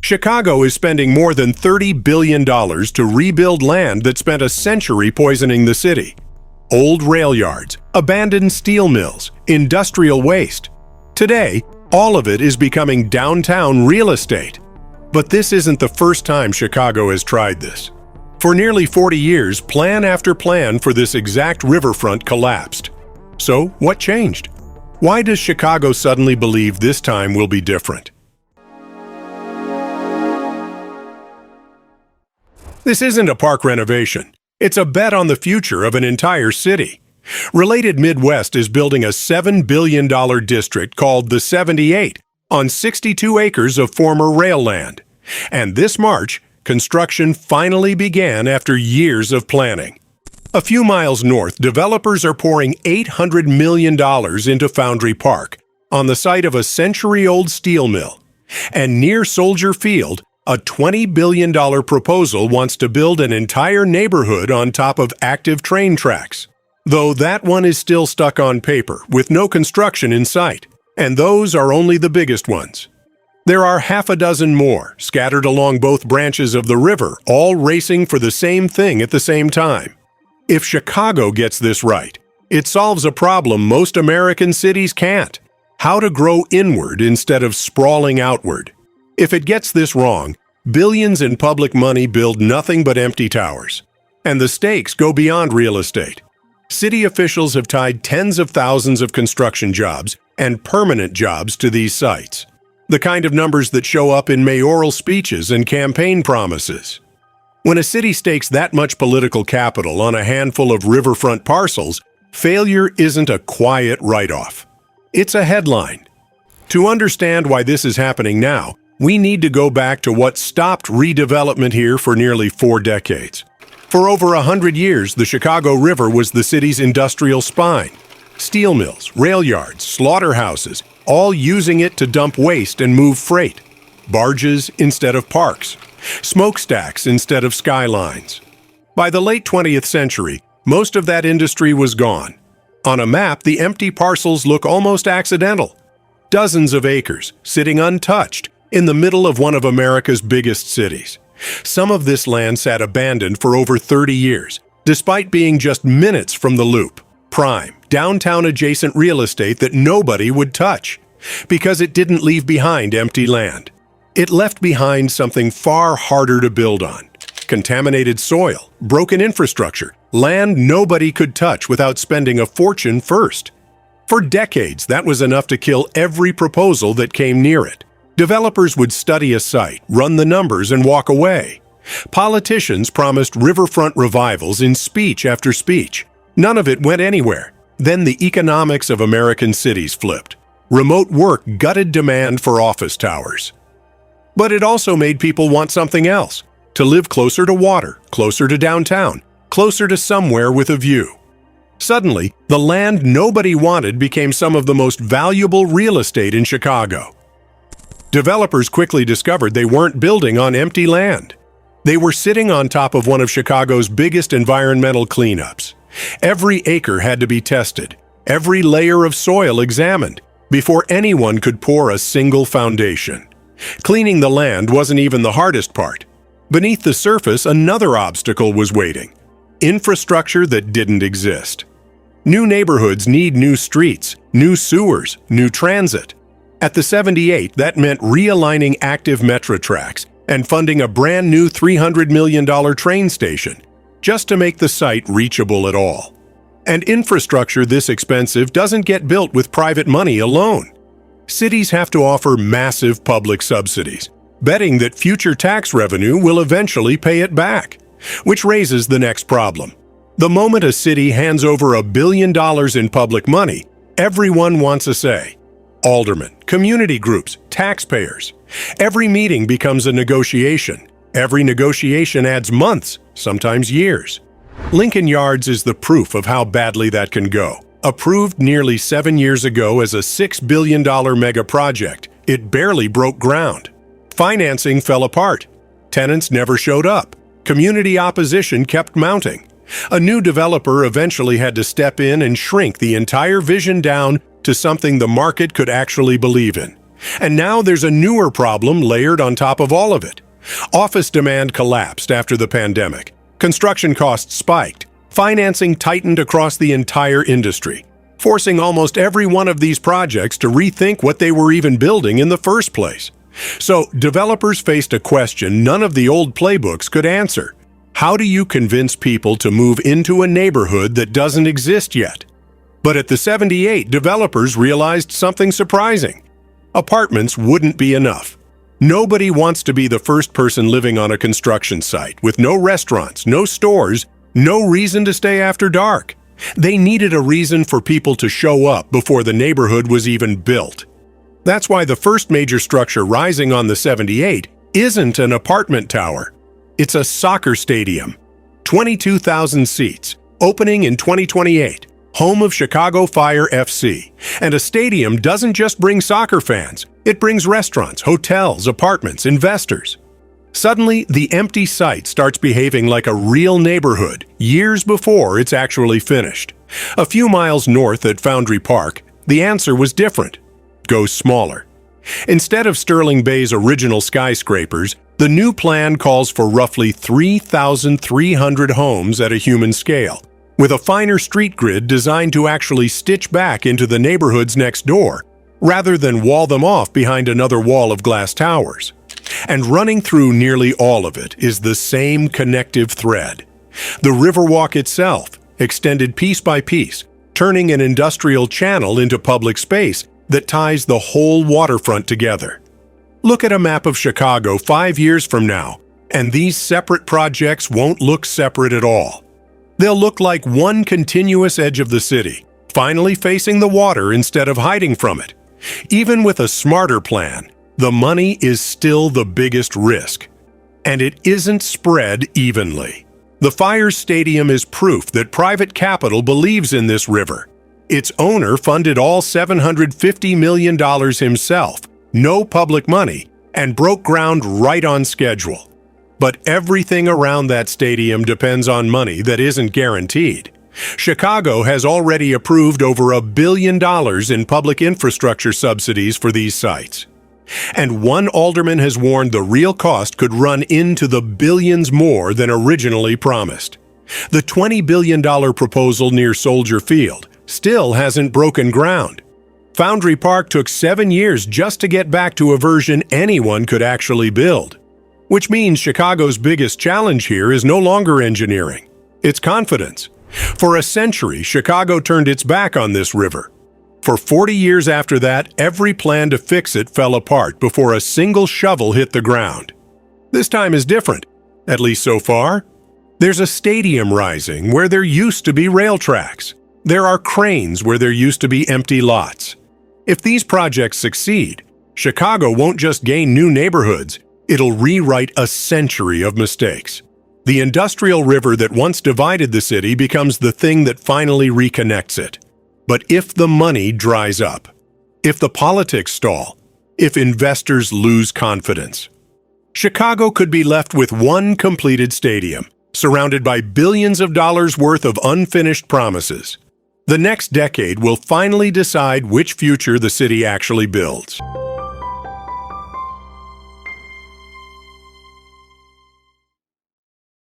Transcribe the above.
Chicago is spending more than $30 billion to rebuild land that spent a century poisoning the city. Old rail yards, abandoned steel mills, industrial waste. Today, all of it is becoming downtown real estate. But this isn't the first time Chicago has tried this. For nearly 40 years, plan after plan for this exact riverfront collapsed. So, what changed? Why does Chicago suddenly believe this time will be different? This isn't a park renovation. It's a bet on the future of an entire city. Related Midwest is building a $7 billion district called the 78 on 62 acres of former rail land. And this March, construction finally began after years of planning. A few miles north, developers are pouring $800 million into Foundry Park on the site of a century-old steel mill. And near Soldier Field, a $20 billion proposal wants to build an entire neighborhood on top of active train tracks. Though that one is still stuck on paper, with no construction in sight. And those are only the biggest ones. There are half a dozen more, scattered along both branches of the river, all racing for the same thing at the same time. If Chicago gets this right, it solves a problem most American cities can't: how to grow inward instead of sprawling outward. If it gets this wrong, billions in public money build nothing but empty towers. And the stakes go beyond real estate. City officials have tied tens of thousands of construction jobs and permanent jobs to these sites. The kind of numbers that show up in mayoral speeches and campaign promises. When a city stakes that much political capital on a handful of riverfront parcels, failure isn't a quiet write-off. It's a headline. To understand why this is happening now, we need to go back to what stopped redevelopment here for nearly 4 decades. For over 100 years, the Chicago River was the city's industrial spine. Steel mills, rail yards, slaughterhouses, all using it to dump waste and move freight. Barges instead of parks. Smokestacks instead of skylines. By the late 20th century, most of that industry was gone. On a map, the empty parcels look almost accidental. Dozens of acres, sitting untouched, in the middle of one of America's biggest cities. Some of this land sat abandoned for over 30 years, despite being just minutes from the Loop, prime, downtown-adjacent real estate that nobody would touch, because it didn't leave behind empty land. It left behind something far harder to build on: contaminated soil, broken infrastructure, land nobody could touch without spending a fortune first. For decades, that was enough to kill every proposal that came near it. Developers would study a site, run the numbers, and walk away. Politicians promised riverfront revivals in speech after speech. None of it went anywhere. Then the economics of American cities flipped. Remote work gutted demand for office towers. But it also made people want something else: to live closer to water, closer to downtown, closer to somewhere with a view. Suddenly, the land nobody wanted became some of the most valuable real estate in Chicago. Developers quickly discovered they weren't building on empty land. They were sitting on top of one of Chicago's biggest environmental cleanups. Every acre had to be tested, every layer of soil examined, before anyone could pour a single foundation. Cleaning the land wasn't even the hardest part. Beneath the surface, another obstacle was waiting: infrastructure that didn't exist. New neighborhoods need new streets, new sewers, new transit. At the 78, that meant realigning active metro tracks and funding a brand new $300 million train station, just to make the site reachable at all. And infrastructure this expensive doesn't get built with private money alone. Cities have to offer massive public subsidies, betting that future tax revenue will eventually pay it back. Which raises the next problem. The moment a city hands over $1 billion in public money, everyone wants a say. Aldermen, community groups, taxpayers. Every meeting becomes a negotiation. Every negotiation adds months, sometimes years. Lincoln Yards is the proof of how badly that can go. Approved nearly 7 years ago as a $6 billion mega project, it barely broke ground. Financing fell apart. Tenants never showed up. Community opposition kept mounting. A new developer eventually had to step in and shrink the entire vision down to something the market could actually believe in. And now there's a newer problem layered on top of all of it. Office demand collapsed after the pandemic. Construction costs spiked. Financing tightened across the entire industry, forcing almost every one of these projects to rethink what they were even building in the first place. So, developers faced a question none of the old playbooks could answer. How do you convince people to move into a neighborhood that doesn't exist yet? But at the 78, developers realized something surprising. Apartments wouldn't be enough. Nobody wants to be the first person living on a construction site with no restaurants, no stores, no reason to stay after dark. They needed a reason for people to show up before the neighborhood was even built. That's why the first major structure rising on the 78 isn't an apartment tower. It's a soccer stadium. 22,000 seats, opening in 2028, home of Chicago Fire FC. And a stadium doesn't just bring soccer fans, it brings restaurants, hotels, apartments, investors. Suddenly, the empty site starts behaving like a real neighborhood years before it's actually finished. A few miles north at Foundry Park, the answer was different. Go smaller. Instead of Sterling Bay's original skyscrapers, the new plan calls for roughly 3,300 homes at a human scale, with a finer street grid designed to actually stitch back into the neighborhoods next door, rather than wall them off behind another wall of glass towers. And running through nearly all of it is the same connective thread. The Riverwalk itself, extended piece by piece, turning an industrial channel into public space that ties the whole waterfront together. Look at a map of Chicago 5 years from now, and these separate projects won't look separate at all. They'll look like one continuous edge of the city, finally facing the water instead of hiding from it. Even with a smarter plan, the money is still the biggest risk. And it isn't spread evenly. The Fire Stadium is proof that private capital believes in this river. Its owner funded all $750 million himself, no public money, and broke ground right on schedule. But everything around that stadium depends on money that isn't guaranteed. Chicago has already approved over $1 billion in public infrastructure subsidies for these sites. And one alderman has warned the real cost could run into the billions more than originally promised. The $20 billion proposal near Soldier Field still hasn't broken ground. Foundry Park took 7 years just to get back to a version anyone could actually build. Which means Chicago's biggest challenge here is no longer engineering, it's confidence. For a century, Chicago turned its back on this river. For 40 years after that, every plan to fix it fell apart before a single shovel hit the ground. This time is different, at least so far. There's a stadium rising where there used to be rail tracks. There are cranes where there used to be empty lots. If these projects succeed, Chicago won't just gain new neighborhoods, it'll rewrite a century of mistakes. The industrial river that once divided the city becomes the thing that finally reconnects it. But if the money dries up, if the politics stall, if investors lose confidence, Chicago could be left with one completed stadium, surrounded by billions of dollars worth of unfinished promises. The next decade will finally decide which future the city actually builds.